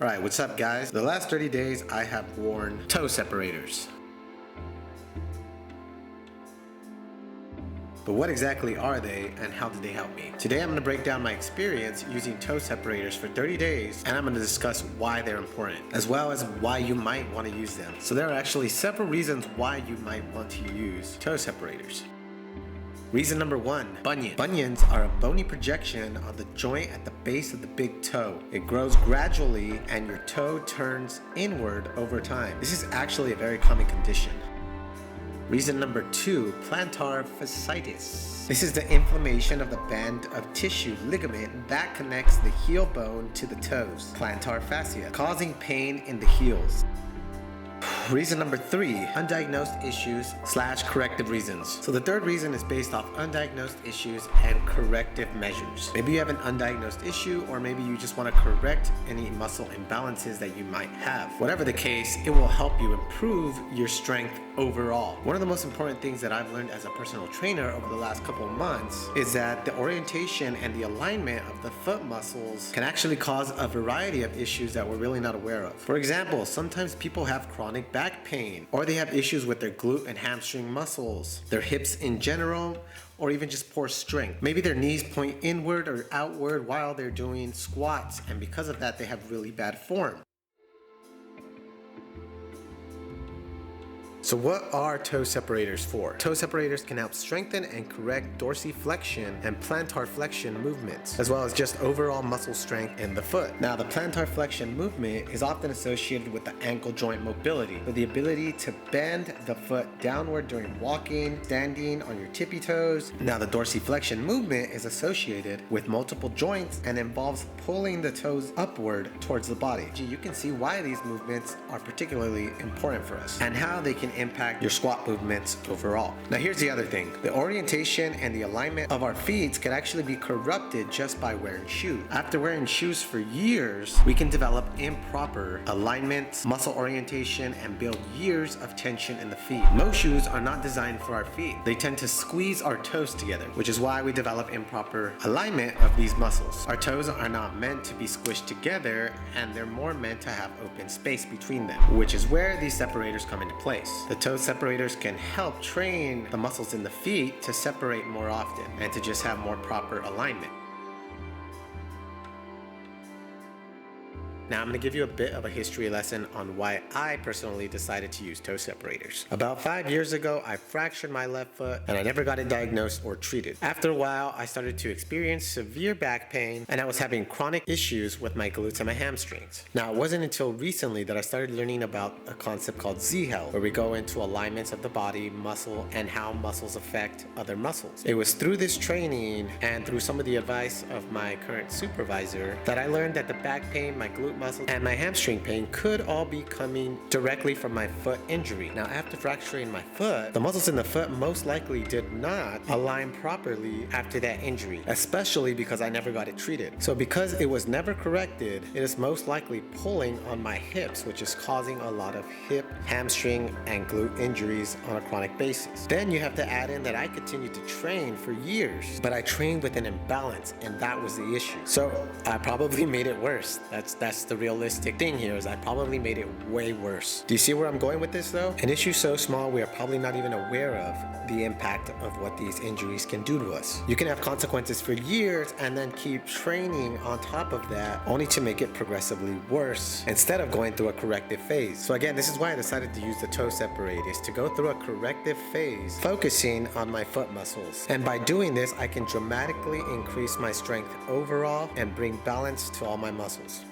Alright, what's up guys? The last 30 days I have worn toe separators. But what exactly are they and how did they help me? Today I'm going to break down my experience using toe separators for 30 days and I'm going to discuss why they're important, as well as why you might want to use them. So there are actually several reasons why you might want to use toe separators. Reason number 1, bunion. Bunions are a bony projection on the joint at the base of the big toe. It grows gradually and your toe turns inward over time. This is actually a very common condition. Reason number 2, plantar fasciitis. This is the inflammation of the band of tissue ligament that connects the heel bone to the toes, plantar fascia, causing pain in the heels. Reason number 3, undiagnosed issues / corrective reasons. So the third reason is based off undiagnosed issues and corrective measures. Maybe you have an undiagnosed issue, or maybe you just want to correct any muscle imbalances that you might have. Whatever the case, it will help you improve your strength overall. One of the most important things that I've learned as a personal trainer over the last couple of months is that the orientation and the alignment of the foot muscles can actually cause a variety of issues that we're really not aware of. For example, sometimes people have chronic back pain, or they have issues with their glute and hamstring muscles, their hips in general, or even just poor strength. Maybe their knees point inward or outward while they're doing squats, and because of that they have really bad form. So what are toe separators for? Toe separators can help strengthen and correct dorsiflexion and plantar flexion movements, as well as just overall muscle strength in the foot. Now, the plantar flexion movement is often associated with the ankle joint mobility, with the ability to bend the foot downward during walking, standing on your tippy toes. Now, the dorsiflexion movement is associated with multiple joints and involves pulling the toes upward towards the body. You can see why these movements are particularly important for us and how they can impact your squat movements overall. Now here's the other thing. The orientation and the alignment of our feet can actually be corrupted just by wearing shoes. After wearing shoes for years, we can develop improper alignment, muscle orientation, and build years of tension in the feet. Most shoes are not designed for our feet. They tend to squeeze our toes together, which is why we develop improper alignment of these muscles. Our toes are not meant to be squished together, and they're more meant to have open space between them, which is where these separators come into place. The toe separators can help train the muscles in the feet to separate more often and to just have more proper alignment. Now I'm going to give you a bit of a history lesson on why I personally decided to use toe separators. About 5 years ago, I fractured my left foot and I never got it diagnosed or treated. After a while, I started to experience severe back pain and I was having chronic issues with my glutes and my hamstrings. Now it wasn't until recently that I started learning about a concept called Z-Health, where we go into alignments of the body, muscle, and how muscles affect other muscles. It was through this training and through some of the advice of my current supervisor that I learned that the back pain, my glute muscle, and my hamstring pain could all be coming directly from my foot injury. Now, after fracturing my foot, the muscles in the foot most likely did not align properly after that injury, especially because I never got it treated. So because it was never corrected, it is most likely pulling on my hips, which is causing a lot of hip, hamstring, and glute injuries on a chronic basis. Then you have to add in that I continued to train for years, but I trained with an imbalance, and that was the issue. So I probably made it worse. That's the realistic thing here, is I probably made it way worse. Do you see where I'm going with this though? An issue so small we are probably not even aware of the impact of what these injuries can do to us. You can have consequences for years and then keep training on top of that, only to make it progressively worse instead of going through a corrective phase. So again, this is why I decided to use the toe separators, to go through a corrective phase focusing on my foot muscles. And by doing this, I can dramatically increase my strength overall and bring balance to all my muscles.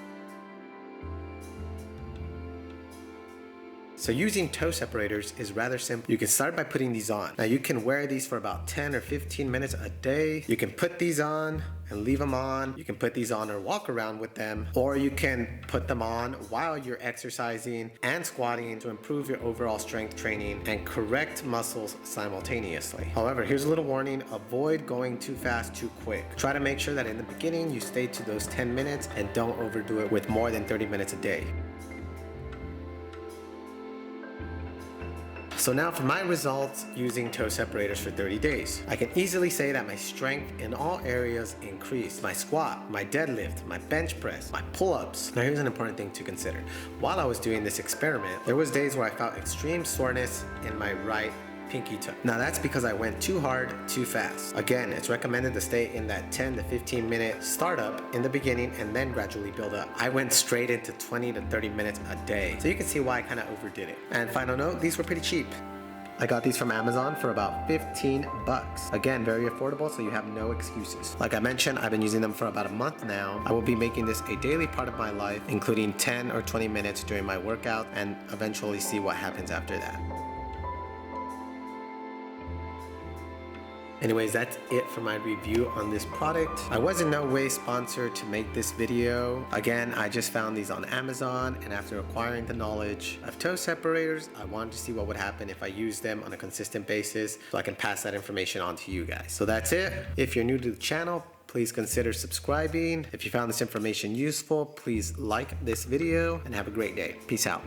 So using toe separators is rather simple. You can start by putting these on. Now you can wear these for about 10 or 15 minutes a day. You can put these on and leave them on. You can put these on or walk around with them, or you can put them on while you're exercising and squatting to improve your overall strength training and correct muscles simultaneously. However, here's a little warning: avoid going too fast, too quick. Try to make sure that in the beginning you stay to those 10 minutes and don't overdo it with more than 30 minutes a day. So now for my results using toe separators for 30 days. I can easily say that my strength in all areas increased. My squat, my deadlift, my bench press, my pull-ups. Now here's an important thing to consider. While I was doing this experiment, there was days where I felt extreme soreness in my right pinky toe. Now that's because I went too hard, too fast. Again, it's recommended to stay in that 10 to 15 minute startup in the beginning and then gradually build up. I went straight into 20 to 30 minutes a day. So you can see why I kind of overdid it. And final note, these were pretty cheap. I got these from Amazon for about 15 bucks. Again, very affordable, so you have no excuses. Like I mentioned, I've been using them for about a month now. I will be making this a daily part of my life, including 10 or 20 minutes during my workout, and eventually see what happens after that. Anyways, that's it for my review on this product. I was in no way sponsored to make this video. Again, I just found these on Amazon, and after acquiring the knowledge of toe separators, I wanted to see what would happen if I used them on a consistent basis so I can pass that information on to you guys. So that's it. If you're new to the channel, please consider subscribing. If you found this information useful, please like this video and have a great day. Peace out.